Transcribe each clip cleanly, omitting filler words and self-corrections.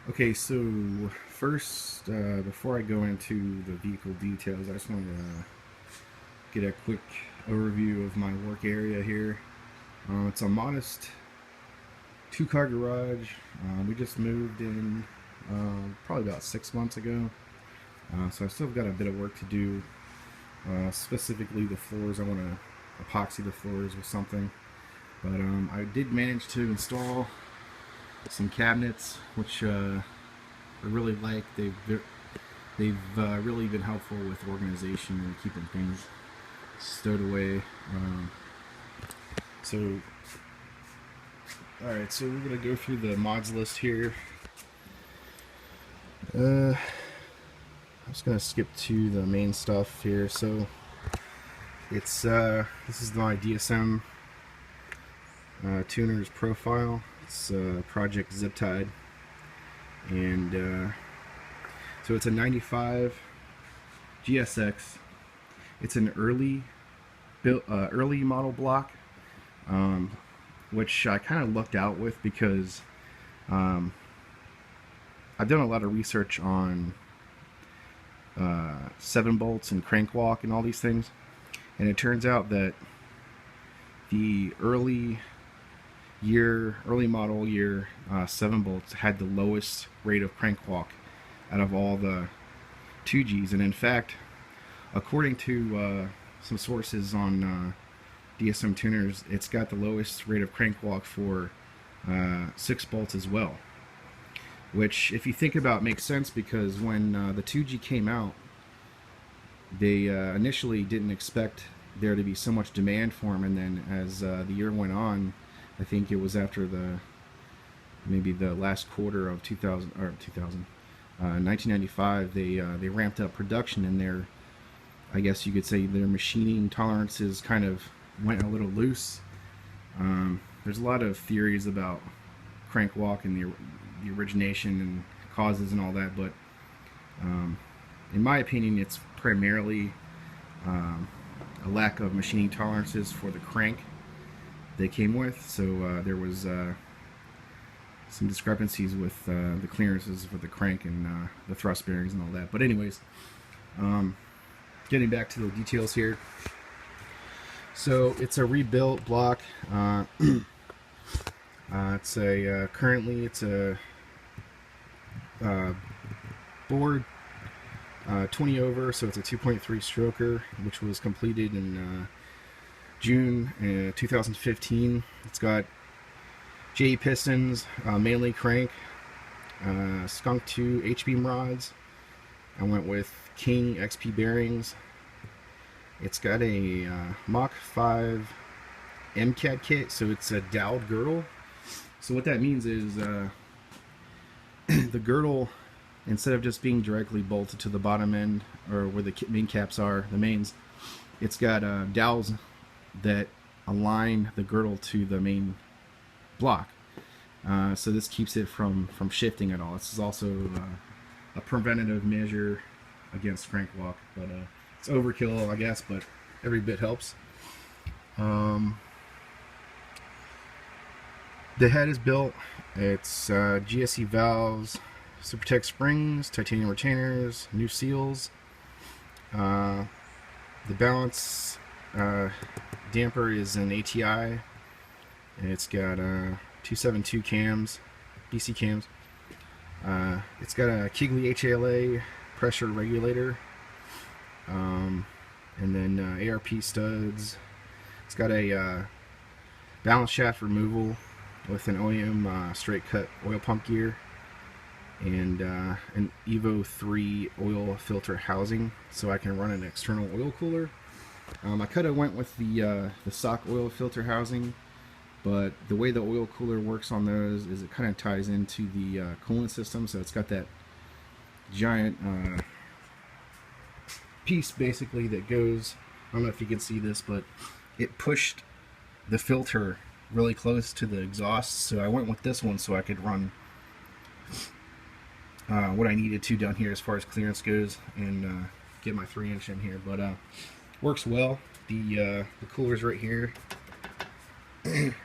Okay, so first, before I go into the vehicle details, I just want to get a quick overview of my work area here. It's a modest two-car garage. We just moved in probably about 6 months ago, so I still got a bit of work to do. Specifically, the floors. I want to epoxy the floors with something, but I did manage to install some cabinets, which I really like. They've really been helpful with organization and keeping things stowed away. So, all right, so we're gonna go through the mods list here. I'm just gonna skip to the main stuff here. So it's this is my DSM tuner's profile. It's Project Ziptide, and so it's a 95 GSX. It's an early model block, which I kind of lucked out with because I've done a lot of research on 7 bolts and crank walk and all these things, and it turns out that the early model year 7 bolts had the lowest rate of crank walk out of all the 2Gs, and in fact, according to some sources on DSM tuners, it's got the lowest rate of crank walk for 6 bolts as well. Which, if you think about, makes sense because when the 2G came out, they initially didn't expect there to be so much demand for them, and then as the year went on, I think it was after maybe the last quarter of 1995, they ramped up production, and I guess you could say their machining tolerances kind of went a little loose. There's a lot of theories about crank walk and the origination and causes and all that, but in my opinion, it's primarily a lack of machining tolerances for the crank they came with. So there was some discrepancies with the clearances for the crank and the thrust bearings and all that. But anyways, getting back to the details here. So it's a rebuilt block. It's a currently it's a board 20 over, so it's a 2.3 stroker, which was completed in June 2015. It's got J pistons, mainly crank, Skunk 2 H-beam rods. I went with King XP bearings. It's got a Mach 5 MCAD kit, so it's a doweled girdle. So what that means is the girdle, instead of just being directly bolted to the bottom end or where the main caps are, the mains, it's got dowels that align the girdle to the main block. So this keeps it from shifting at all. This is also a preventative measure against crank walk, but it's overkill, I guess, but every bit helps. The head is built. It's GSE valves, Supertech springs, titanium retainers, new seals. The balance damper is an ATI. It's got 272 cams, DC cams. It's got a Kegley HALA pressure regulator, and then ARP studs. It's got a balance shaft removal with an OEM straight cut oil pump gear, and an Evo 3 oil filter housing, so I can run an external oil cooler. I could have went with the stock oil filter housing, but the way the oil cooler works on those is it kind of ties into the coolant system, so it's got that giant piece basically that goes, I don't know if you can see this, but it pushed the filter really close to the exhaust, so I went with this one so I could run what I needed to down here as far as clearance goes and get my 3-inch in here. But works well. The cooler's right here, and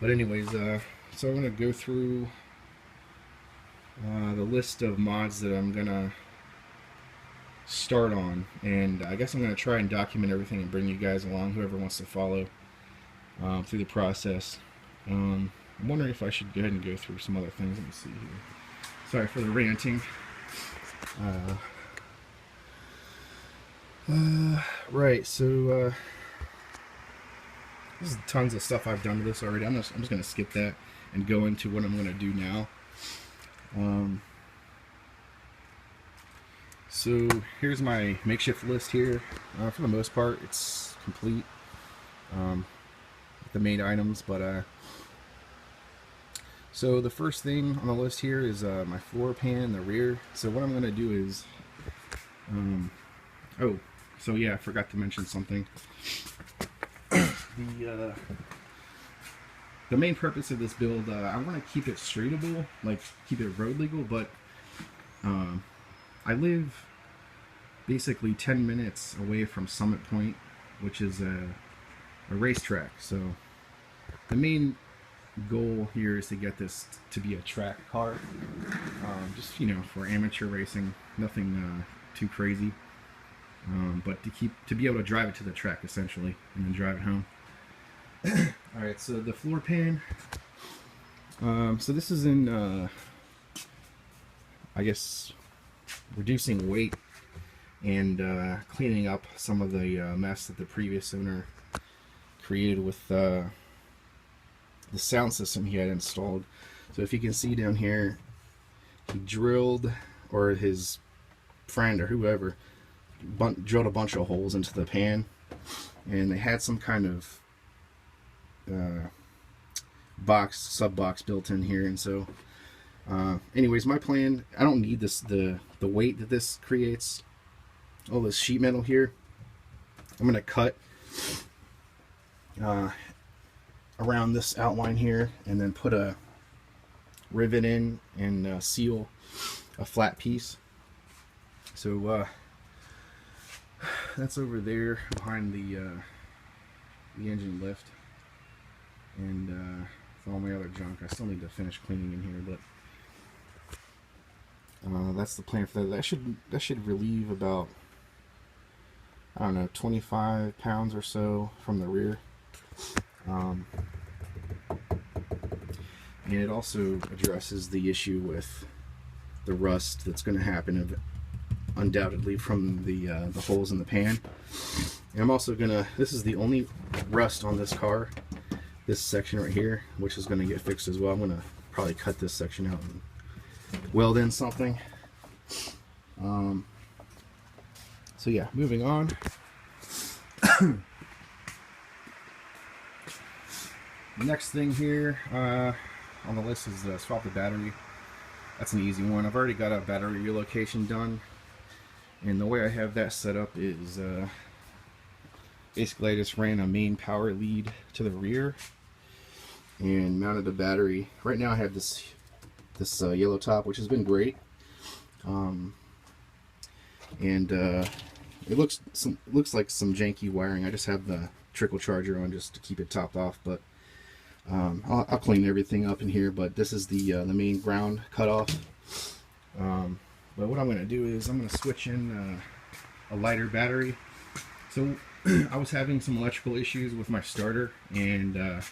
but anyways, So I'm going to go through the list of mods that I'm going to start on, and I guess I'm going to try and document everything and bring you guys along, whoever wants to follow through the process. I'm wondering if I should go ahead and go through some other things. Let me see here. Sorry for the ranting. Right, so there's tons of stuff I've done to this already. I'm just going to skip that and go into what I'm going to do now. So here's my makeshift list here. For the most part, it's complete. The main items, but so the first thing on the list here is my floor pan in the rear. So what I'm going to do is, oh, so yeah, I forgot to mention something. The main purpose of this build, I want to keep it streetable, like keep it road legal, but I live basically 10 minutes away from Summit Point, which is a racetrack. So the main goal here is to get this to be a track car, just, you know, for amateur racing, nothing too crazy, but to be able to drive it to the track essentially and then drive it home. Alright, so the floor pan, so this is in I guess reducing weight and cleaning up some of the mess that the previous owner created with the sound system he had installed. So if you can see down here, he drilled, or his friend or whoever drilled a bunch of holes into the pan, and they had some kind of sub box built in here. And so anyways, my plan, I don't need this, the weight that this creates, all this sheet metal here. I'm going to cut around this outline here and then put a rivet in and seal a flat piece. So that's over there behind the engine lift, and with all my other junk. I still need to finish cleaning in here, but that's the plan for that. That should relieve about, I don't know, 25 pounds or so from the rear. And it also addresses the issue with the rust that's going to happen undoubtedly from the holes in the pan. And I'm also gonna, this is the only rust on this car, this section right here, which is going to get fixed as well. I'm going to probably cut this section out and weld in something. So yeah, moving on. The next thing here on the list is swap the battery. That's an easy one. I've already got a battery relocation done, and the way I have that set up is basically I just ran a main power lead to the rear and mounted the battery. Right now I have this yellow top, which has been great, and it looks like some janky wiring. I just have the trickle charger on just to keep it topped off, but I'll clean everything up in here. But this is the main ground cutoff. But what I'm going to do is I'm going to switch in a lighter battery. So I was having some electrical issues with my starter, and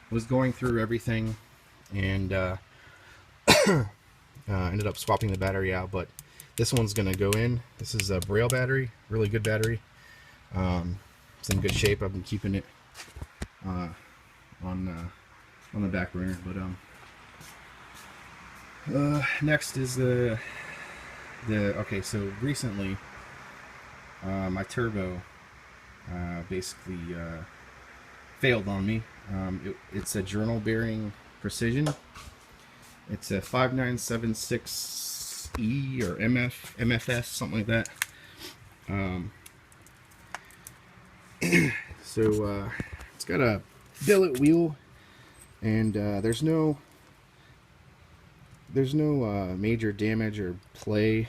was going through everything, and ended up swapping the battery out. But this one's going to go in. This is a Braille battery, really good battery. It's in good shape. I've been keeping it on the back burner. But next is okay, so recently my turbo basically failed on me. It's a journal bearing precision. It's a 5976E or MFS, something like that. So it's got a billet wheel, and there's no major damage or play.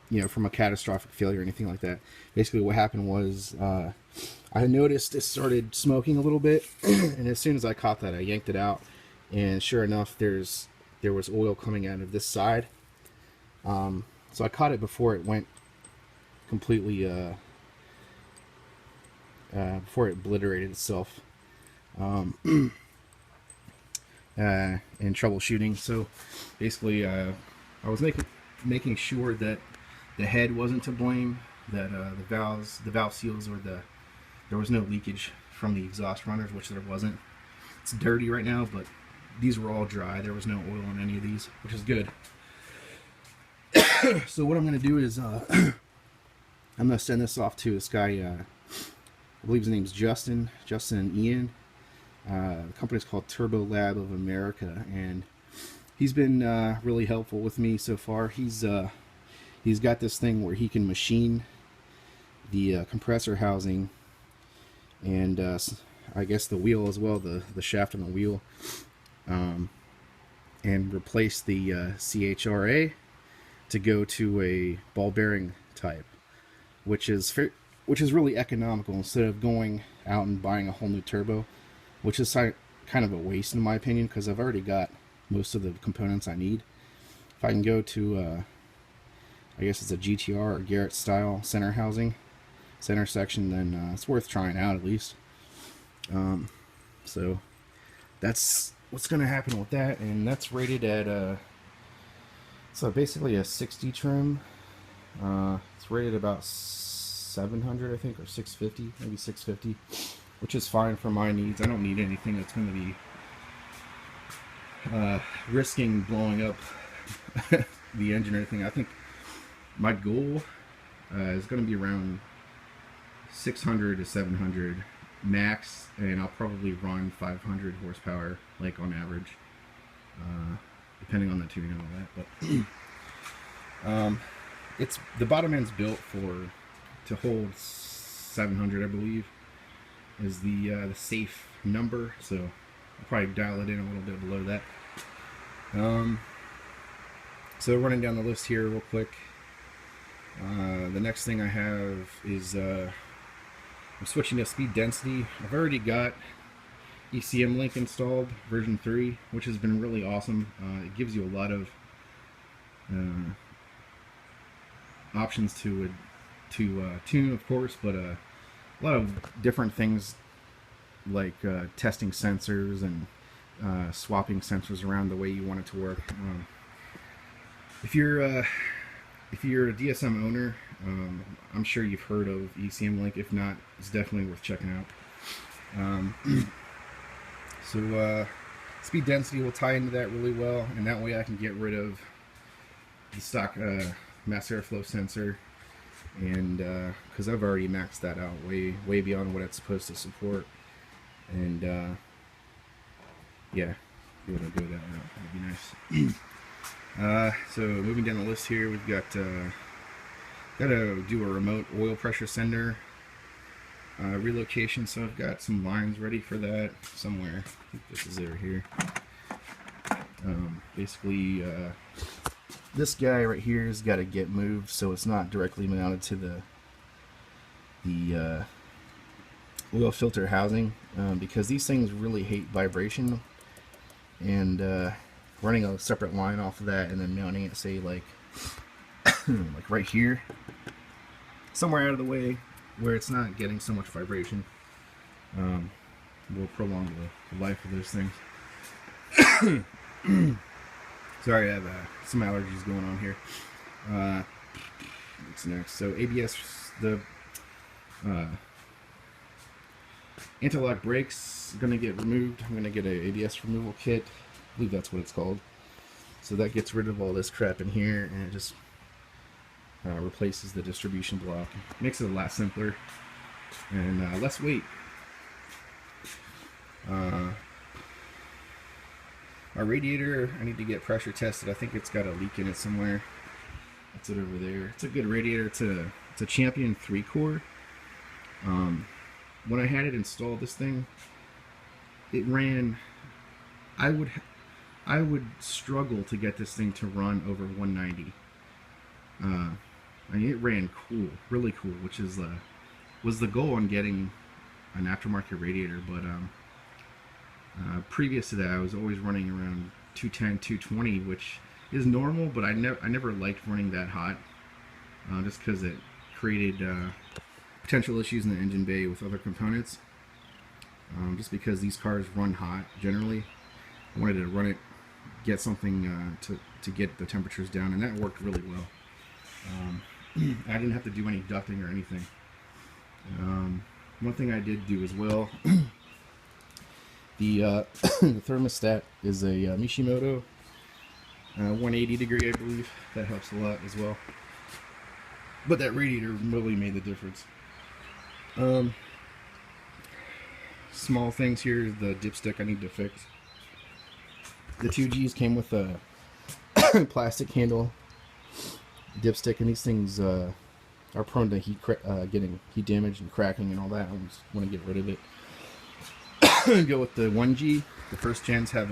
You know, from a catastrophic failure or anything like that. Basically what happened was I I noticed it started smoking a little bit, and as soon as I caught that, I yanked it out, and sure enough, there was oil coming out of this side. So I caught it before it went completely, before it obliterated itself, in troubleshooting. So basically, I was making sure that the head wasn't to blame, that the valve seals, or there was no leakage from the exhaust runners, which there wasn't. It's dirty right now, but these were all dry. There was no oil on any of these, which is good. So what I'm going to do is I'm going to send this off to this guy, I believe his name's Justin and Ian. The company's called Turbo Lab of America, and he's been really helpful with me so far. He's got this thing where he can machine the compressor housing, and I guess the wheel as well, the shaft on the wheel, and replace the CHRA to go to a ball bearing type, which is really economical instead of going out and buying a whole new turbo, which is kind of a waste in my opinion, because I've already got most of the components I need. If I can go to I guess it's a GTR or Garrett style center section, then it's worth trying out at least. So that's what's going to happen with that, and that's rated at so basically a 60 trim. It's rated about 700, I think, or 650, maybe 650, which is fine for my needs. I don't need anything that's going to be risking blowing up the engine or anything. I think my goal is going to be around 600 to 700 max, and I'll probably run 500 horsepower, like on average, depending on the tuning and all that. But it's the bottom end's built to hold 700, I believe, is the safe number. So I'll probably dial it in a little bit below that. So running down the list here real quick. The next thing I have is I'm switching to speed density. I've already got ECM Link installed, version 3, which has been really awesome. It gives you a lot of options to tune, of course, but a lot of different things like testing sensors and swapping sensors around the way you want it to work. If you're a DSM owner, I'm sure you've heard of ECM Link. If not, it's definitely worth checking out. So speed density will tie into that really well, and that way I can get rid of the stock mass airflow sensor, and because I've already maxed that out way beyond what it's supposed to support, and yeah, be able to go that route. That'd be nice. So moving down the list here, we've got to do a remote oil pressure sender relocation. So I've got some lines ready for that somewhere. I think this is it here. Basically, this guy right here has got to get moved so it's not directly mounted to the oil filter housing, because these things really hate vibration, and running a separate line off of that and then mounting it, say like like right here, somewhere out of the way where it's not getting so much vibration, will prolong the life of those things. Sorry, I have some allergies going on here. What's next? So ABS, the anti-lock brakes are going to get removed. I'm going to get an ABS removal kit. I believe that's what it's called. So that gets rid of all this crap in here, and it just replaces the distribution block. Makes it a lot simpler and less weight. My radiator, I need to get pressure tested. I think it's got a leak in it somewhere. That's it over there. It's a good radiator. It's a Champion 3-core. When I had it installed, this thing, it ran. I would struggle to get this thing to run over 190. I mean, it ran cool, really cool, which is was the goal on getting an aftermarket radiator, but previous to that, I was always running around 210, 220, which is normal, but I never liked running that hot, just because it created potential issues in the engine bay with other components. Just because these cars run hot generally, I wanted to run it, get something to get the temperatures down, and that worked really well. I didn't have to do any ducting or anything. One thing I did do as well, the the thermostat is a Mishimoto 180 degree, I believe. That helps a lot as well. But that radiator really made the difference. Small things here, the dipstick I need to fix. The 2Gs came with a plastic handle dipstick, and these things are prone to getting heat damage and cracking and all that. I just want to get rid of it. Go with the 1G. The first gens have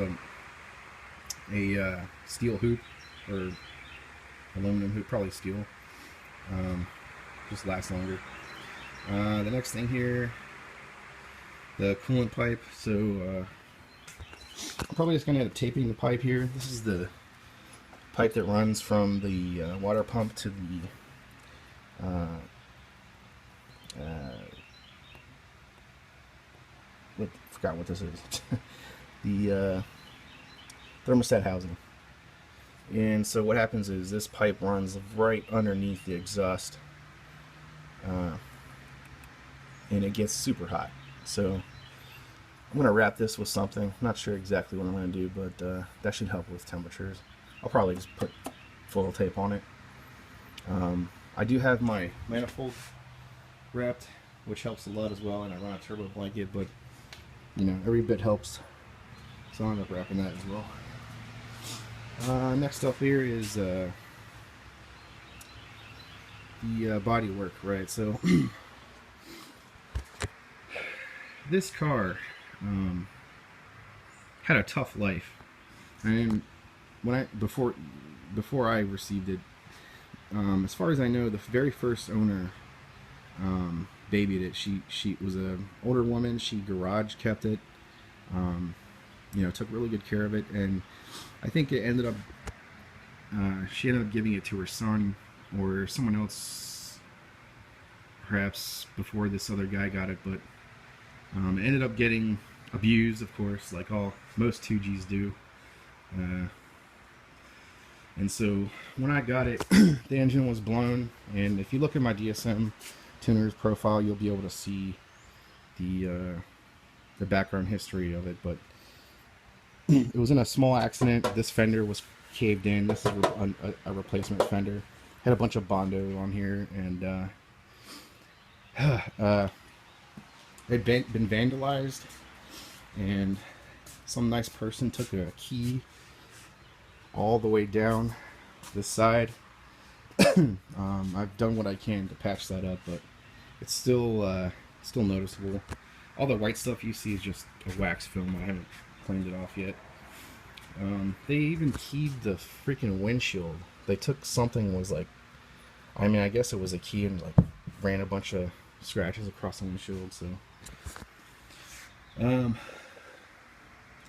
a steel hoop, or aluminum hoop, probably steel. Just lasts longer. The next thing here, the coolant pipe. So I'm probably just going to end up taping the pipe here. This is the pipe that runs from the water pump to the forgot what this is. The thermostat housing. And so what happens is this pipe runs right underneath the exhaust, and it gets super hot. So I'm going to wrap this with something. I'm not sure exactly what I'm going to do, but that should help with temperatures. I'll probably just put foil tape on it. I do have my manifold wrapped, which helps a lot as well, and I run a turbo blanket, but you know, every bit helps, so I'll end up wrapping that as well. Next up here is the body work, right? So this car had a tough life, and before I received it, as far as I know, the very first owner babied it. She was an older woman. She garage kept it. You know, took really good care of it, and I think it ended up she ended up giving it to her son or someone else, perhaps before this other guy got it. But it ended up getting abused, of course, like most 2Gs do. And so when I got it, the engine was blown, and if you look at my DSM tuner's profile, you'll be able to see the background history of it. But it was in a small accident. This fender was caved in. This is a replacement fender. Had a bunch of Bondo on here, and it had been vandalized, and some nice person took a key all the way down this side. I've done what I can to patch that up, but it's still noticeable. All the white stuff you see is just a wax film. I haven't cleaned it off yet. They even keyed the freaking windshield. They took something, was like, I mean, I guess it was a key, and like ran a bunch of scratches across the windshield. So other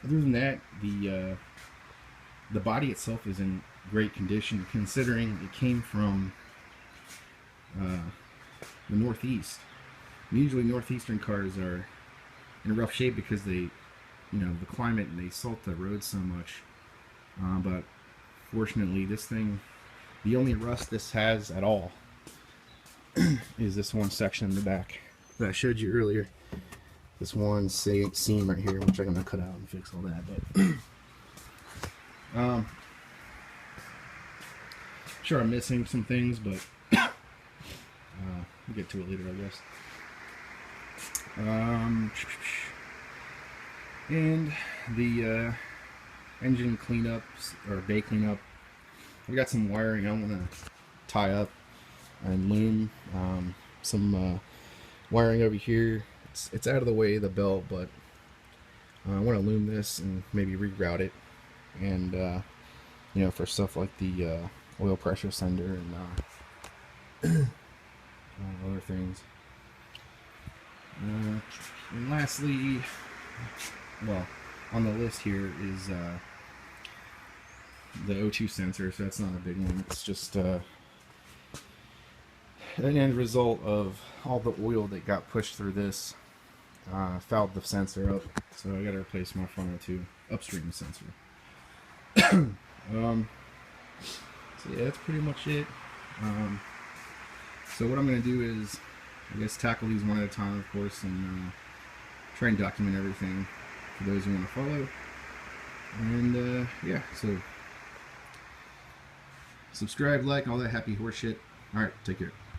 than that, the body itself is in great condition, considering it came from the Northeast. Usually Northeastern cars are in rough shape because they, you know, the climate, and they salt the roads so much. But fortunately, this thing, the only rust this has at all is this one section in the back that I showed you earlier. This one seam right here, which I'm going to cut out and fix all that. But sure, I'm missing some things, but we'll get to it later, I guess. And the engine cleanup, or bay cleanup, we got some wiring I want to tie up and loom. Some wiring over here. It's out of the way of the belt, but I want to loom this and maybe reroute it, and you know, for stuff like the oil pressure sender and other things. And lastly, well, on the list here is the O2 sensor, so that's not a big one. It's just an end result of all the oil that got pushed through this fouled the sensor up, so I got to replace my front O2 upstream sensor. So yeah, that's pretty much it. So what I'm going to do is, I guess, tackle these one at a time, of course, and try and document everything for those who want to follow. And yeah, so subscribe, like, all that happy horse shit. Alright, take care.